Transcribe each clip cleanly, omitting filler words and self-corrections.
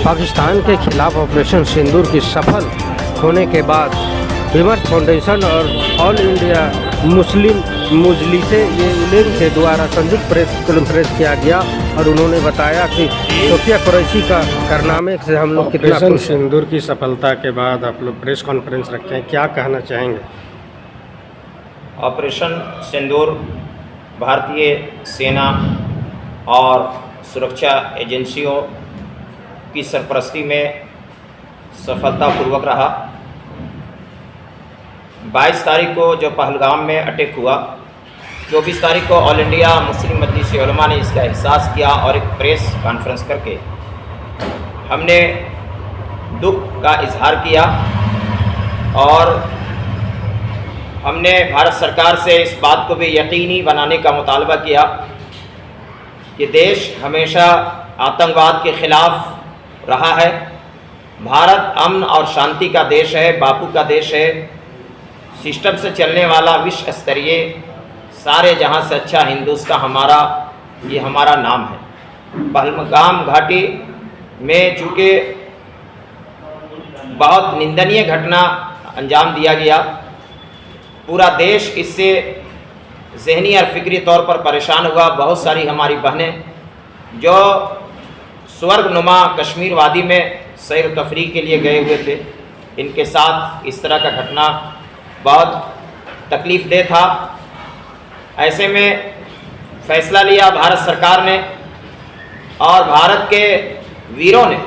पाकिस्तान के खिलाफ ऑपरेशन सिंदूर की सफल होने के बाद विमर्श फाउंडेशन और all India Muslim Majlise link के द्वारा संयुक्त प्रेस कॉन्फ्रेंस किया गया और उन्होंने बताया कि सोफिया कुरैशी का कारनामे से हम लोग कितना ऑपरेशन सिंदूर की सफलता के बाद आप लोग प्रेस कॉन्फ्रेंस रखे हैं, क्या कहना चाहेंगे? ऑपरेशन सिंदूर भारतीय सेना और सुरक्षा एजेंसियों की सरपरस्ती में सफलतापूर्वक रहा। 22 तारीख को जो पहलगाम में अटैक हुआ, 24 तारीख को ऑल इंडिया मुस्लिम मजलिस उलमा ने इसका एहसास किया और एक प्रेस कॉन्फ्रेंस करके हमने दुख का इजहार किया और हमने भारत सरकार से इस बात को भी यकीनी बनाने का मुतालबा किया कि देश हमेशा आतंकवाद के ख़िलाफ़ रहा है। भारत अमन और शांति का देश है, बापू का देश है, सिस्टम से चलने वाला विश्व स्तरीय सारे जहां से अच्छा हिंदुस्तान ये हमारा नाम है। पहलगाम घाटी में चूँकि बहुत निंदनीय घटना अंजाम दिया गया, पूरा देश इससे ज़हनी और फ़िक्री तौर पर परेशान हुआ। बहुत सारी हमारी बहनें जो स्वर्गनुमा कश्मीर वादी में सैर तफरीह के लिए गए हुए थे, इनके साथ इस तरह का घटना बहुत तकलीफ़देह था। ऐसे में फ़ैसला लिया भारत सरकार ने और भारत के वीरों ने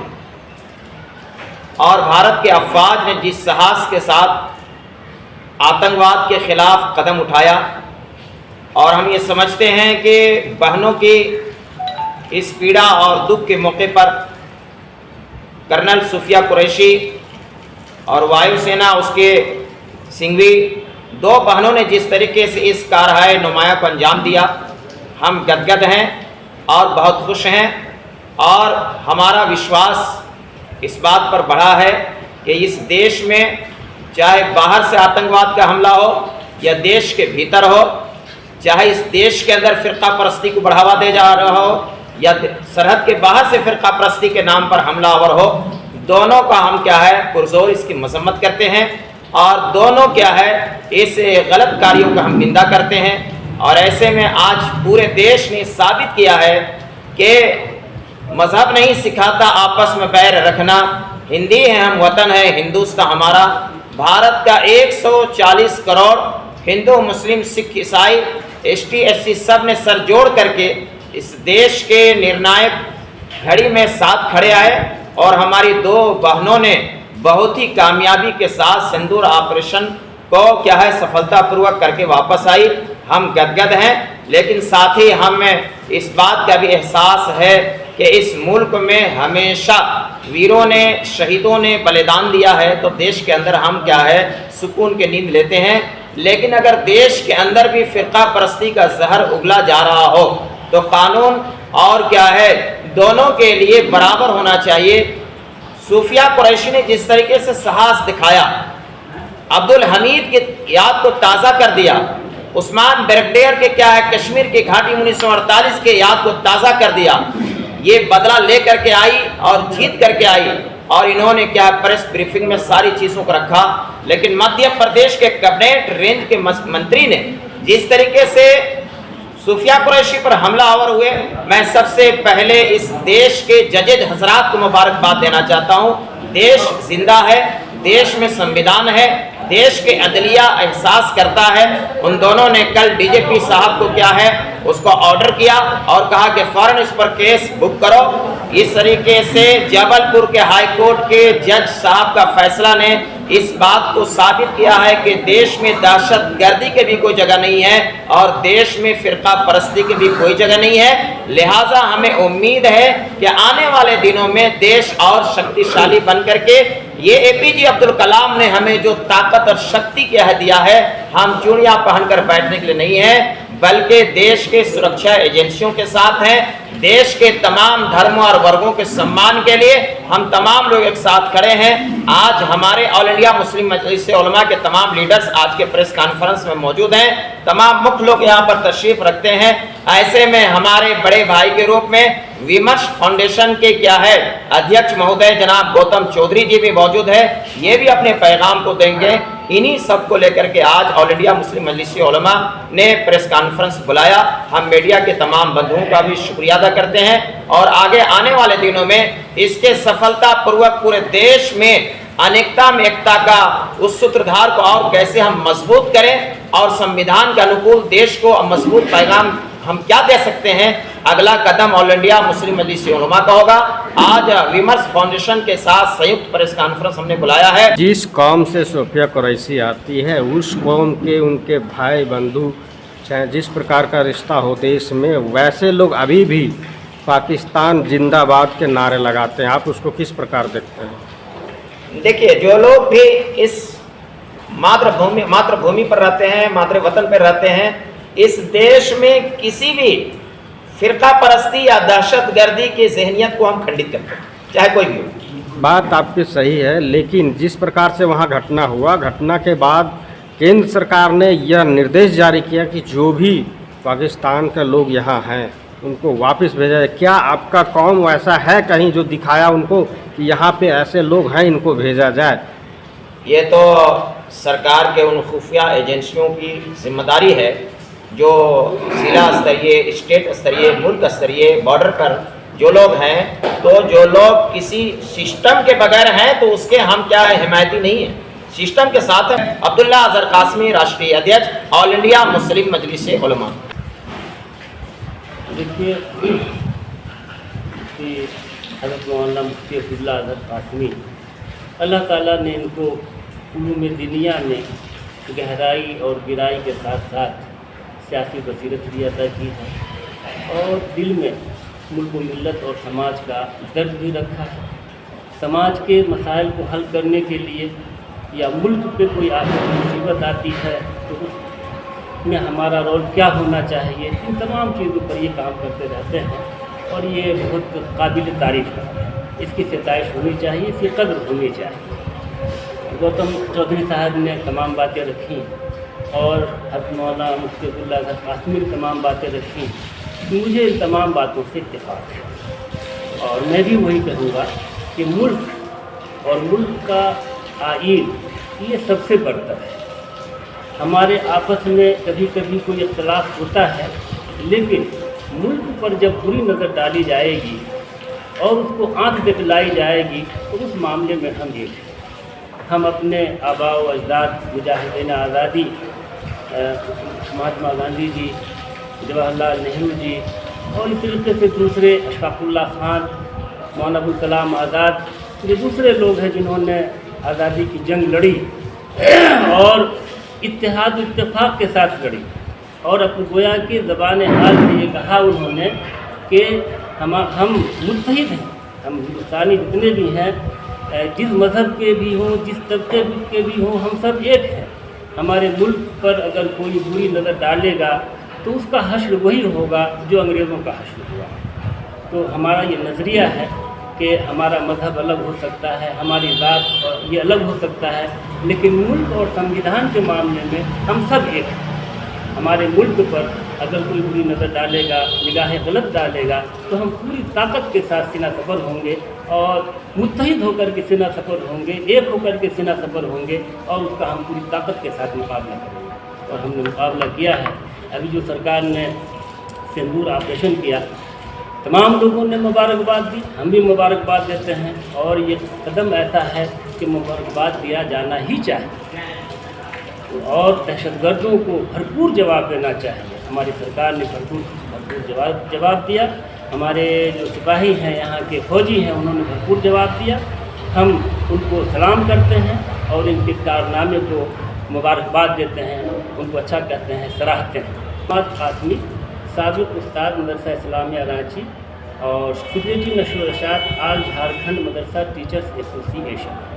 और भारत के अफवाज ने जिस साहस के साथ आतंकवाद के ख़िलाफ़ कदम उठाया, और हम ये समझते हैं कि बहनों की इस पीड़ा और दुख के मौके पर कर्नल सूफिया कुरैशी और वायुसेना उसके सिंघवी, 2 बहनों ने जिस तरीके से इस कारहाय नुमाया को अंजाम दिया, हम गदगद हैं और बहुत खुश हैं। और हमारा विश्वास इस बात पर बढ़ा है कि इस देश में चाहे बाहर से आतंकवाद का हमला हो या देश के भीतर हो, चाहे इस देश के अंदर फ़िरका परस्ती को बढ़ावा दे जा रहा हो या सरहद के बाहर से फ़िरका परस्ती के नाम पर हमलावर हो, दोनों का हम क्या है पुरजोर इसकी मजम्मत करते हैं और दोनों क्या है इस गलत कार्यों का हम निंदा करते हैं। और ऐसे में आज पूरे देश ने साबित किया है कि मज़हब नहीं सिखाता आपस में बैर रखना, हिंदी है हम, वतन है हिंदुस्तान हमारा। भारत का 140 करोड़ हिंदू मुस्लिम सिख ईसाई ST SC सब ने सर जोड़ करके इस देश के निर्णायक घड़ी में साथ खड़े आए और हमारी 2 बहनों ने बहुत ही कामयाबी के साथ सिंदूर ऑपरेशन को क्या है सफलतापूर्वक करके वापस आई। हम गदगद हैं, लेकिन साथ ही हमें इस बात का भी एहसास है कि इस मुल्क में हमेशा वीरों ने, शहीदों ने बलिदान दिया है, तो देश के अंदर हम क्या है सुकून की नींद लेते हैं। लेकिन अगर देश के अंदर भी फ़िरका परस्ती का जहर उगला जा रहा हो तो कानून और क्या है दोनों के लिए बराबर होना चाहिए। सूफिया कुरैशी ने जिस तरीके से साहस दिखाया, अब्दुल हमीद की याद को ताज़ा कर दिया, उस्मान ब्रिगेडियर के क्या है कश्मीर की घाटी 1948 के याद को ताज़ा कर दिया, ये बदला ले करके आई और जीत करके आई। और इन्होंने क्या प्रेस ब्रीफिंग में सारी चीज़ों को रखा। लेकिन मध्य प्रदेश के कैबिनेट रेंज के मंत्री ने जिस तरीके से सूफिया कुरैशी पर हमलावर हुए, मैं सबसे पहले इस देश के जजेज हजरात को मुबारकबाद देना चाहता हूँ। देश जिंदा है, देश में संविधान है, देश के अदलिया एहसास करता है। उन दोनों ने कल DGP साहब को क्या है उसको ऑर्डर किया और कहा कि फ़ौरन इस पर केस बुक करो। इस तरीके से जबलपुर के हाई कोर्ट के जज साहब का फैसला ने इस बात को साबित किया है कि देश में दहशतगर्दी की भी कोई जगह नहीं है और देश में फ़िरका परस्ती की भी कोई जगह नहीं है। लिहाजा हमें उम्मीद है कि आने वाले दिनों में देश और शक्तिशाली बन करके ये APJ अब्दुल कलाम ने हमें जो ताकत और शक्ति क्या दिया है, हम चूड़ियाँ पहनकर बैठने के लिए नहीं है, बल्कि देश के सुरक्षा एजेंसियों के साथ हैं। देश के तमाम धर्मों और वर्गों के सम्मान के लिए हम तमाम लोग एक साथ खड़े हैं। आज हमारे ऑल इंडिया मुस्लिम मजलिस उलमा के तमाम लीडर्स आज के प्रेस कॉन्फ्रेंस में मौजूद हैं। तमाम मुख्य लोग यहाँ पर तशरीफ रखते हैं। ऐसे में हमारे बड़े भाई के रूप में विमर्श फाउंडेशन के क्या है अध्यक्ष महोदय जनाब गौतम चौधरी जी भी मौजूद है। ये भी अपने पैगाम को देंगे। इन्हीं सब को लेकर के आज ऑल इंडिया मुस्लिम मजलिस उलमा ने प्रेस कॉन्फ्रेंस बुलाया। हम मीडिया के तमाम बंधुओं का भी शुक्रिया अदा करते हैं और आगे आने वाले दिनों में इसके सफलता पूर्वक पूरे देश में अनेकता में एकता का उस सूत्रधार को और कैसे हम मजबूत करें और संविधान के अनुकूल देश को मजबूत पैगाम हम क्या दे सकते हैं, अगला कदम ऑल इंडिया मुस्लिम मजलिस उलमा का होगा। आज विमर्श फाउंडेशन के साथ संयुक्त प्रेस कॉन्फ्रेंस हमने बुलाया है। जिस कौम से सोफिया कुरैशी आती है उस कौम के उनके भाई बंधु चाहे जिस प्रकार का रिश्ता हो देश में, वैसे लोग अभी भी पाकिस्तान जिंदाबाद के नारे लगाते हैं। आप उसको किस प्रकार देखते हैं? देखिए, जो लोग भी इस मातृभूमि पर रहते हैं, मातृ वतन पर रहते हैं, इस देश में किसी भी फिरका परस्ती या दहशतगर्दी की जहनियत को हम खंडित करते हैं, चाहे कोई भी हो। बात आपकी सही है, लेकिन जिस प्रकार से वहाँ घटना हुआ, घटना के बाद केंद्र सरकार ने यह निर्देश जारी किया कि जो भी पाकिस्तान के लोग यहाँ हैं उनको वापस भेजा जाए। क्या आपका कौम वैसा है कहीं जो दिखाया उनको कि यहाँ पे ऐसे लोग हैं, इनको भेजा जाए? ये तो सरकार के उन खुफिया एजेंसियों की जिम्मेदारी है जो जिला स्तरीय, स्टेट स्तरीय, मुल्क स्तरीय, बॉर्डर पर जो लोग हैं, तो जो लोग किसी सिस्टम के बगैर हैं तो उसके हम क्या है, हिमायती नहीं है, सिस्टम के साथ है। अब्दुल्ला अजहर कासमी, राष्ट्रीय अध्यक्ष, ऑल इंडिया मुस्लिम मजलिस उलमा। देखिए कि हज़रत मौलाना मुफ्ती अब्दुल्ला अजहर कासमी, अल्लाह ताला ने इनको उलूम दुनिया में गहराई और गिराई के साथ साथ सियासी बसीरत भी अदा की है और दिल में मुल्क व मिल्लत और समाज का दर्द भी रखा है। समाज के मसाइल को हल करने के लिए या मुल्क पे कोई आफत मुसीबत आती है तो उसमें हमारा रोल क्या होना चाहिए, इन तमाम चीज़ों पर ये काम करते रहते हैं और ये बहुत काबिल तारीफ़ है। इसकी सताइश होनी चाहिए, इसकी कदर होनी चाहिए। गौतम चौधरी साहब ने तमाम बातें रखी और हज़रत मौलाना मुफ्ती अब्दुल्ला अजहर कासमी ने तमाम बातें रखी। मुझे इन तमाम बातों से इत्तेफाक है और मैं भी वही कहूँगा कि मुल्क और मुल्क का आईन ये सबसे बढ़तर है। हमारे आपस में कभी कभी कोई इख्तलाफ होता है, लेकिन मुल्क पर जब बुरी नज़र डाली जाएगी और उसको आँख दिखलाई जाएगी तो उस मामले में हम एक हैं। हम अपने आबा व अजदाद मुजाहिदीन आज़ादी महात्मा गांधी जी, जवाहरलाल नेहरू जी और इस तरीके से दूसरे अशफाकुल्ला खान, मौलाना अबुल कलाम आज़ाद, ये दूसरे लोग हैं जिन्होंने आज़ादी की जंग लड़ी और इत्तेहाद इत्तेफाक के साथ लड़ी और अपनी गोया की ज़बान हाल से ये कहा उन्होंने कि हम मुत्तहिद हैं, हम हिंदुस्तानी जितने भी हैं, जिस मज़हब के भी हों, जिस तबके के भी हों, हम सब एक हैं। हमारे मुल्क पर अगर कोई बुरी नज़र डालेगा तो उसका हश्र वही होगा जो अंग्रेज़ों का हश्र हुआ। तो हमारा ये नज़रिया है कि हमारा मज़हब अलग हो सकता है, हमारी ज़ात ये अलग हो सकता है, लेकिन मुल्क और संविधान के मामले में हम सब एक हैं। हमारे मुल्क पर अगर कोई बुरी नज़र डालेगा, निगाहें गलत डालेगा, तो हम पूरी ताकत के साथ सीना सफर होंगे और मुत्तहिद होकर के सीना सफर होंगे, एक होकर के सीना सफर होंगे और उसका हम पूरी ताकत के साथ मुकाबला करेंगे। और हमने मुकाबला किया है। अभी जो सरकार ने सिंदूर ऑपरेशन किया, तमाम लोगों ने मुबारकबाद दी, हम भी मुबारकबाद देते हैं और ये कदम ऐसा है कि मुबारकबाद दिया जाना ही चाहिए और दहशतगर्दों को भरपूर जवाब देना चाहिए। हमारी सरकार ने भरपूर जवाब दिया। हमारे जो सिपाही हैं, यहाँ के फौजी हैं, उन्होंने भरपूर जवाब दिया। हम उनको सलाम करते हैं और इनके कारनामे को मुबारकबाद देते हैं, उनको अच्छा कहते हैं, सराहते हैं। मोहम्मद कासमी, साबिक़ उस्ताद मदरसा इस्लामिया रांची और सेक्रेटरी नशर इरशाद आल झारखंड मदरसा टीचर्स एसोसिएशन।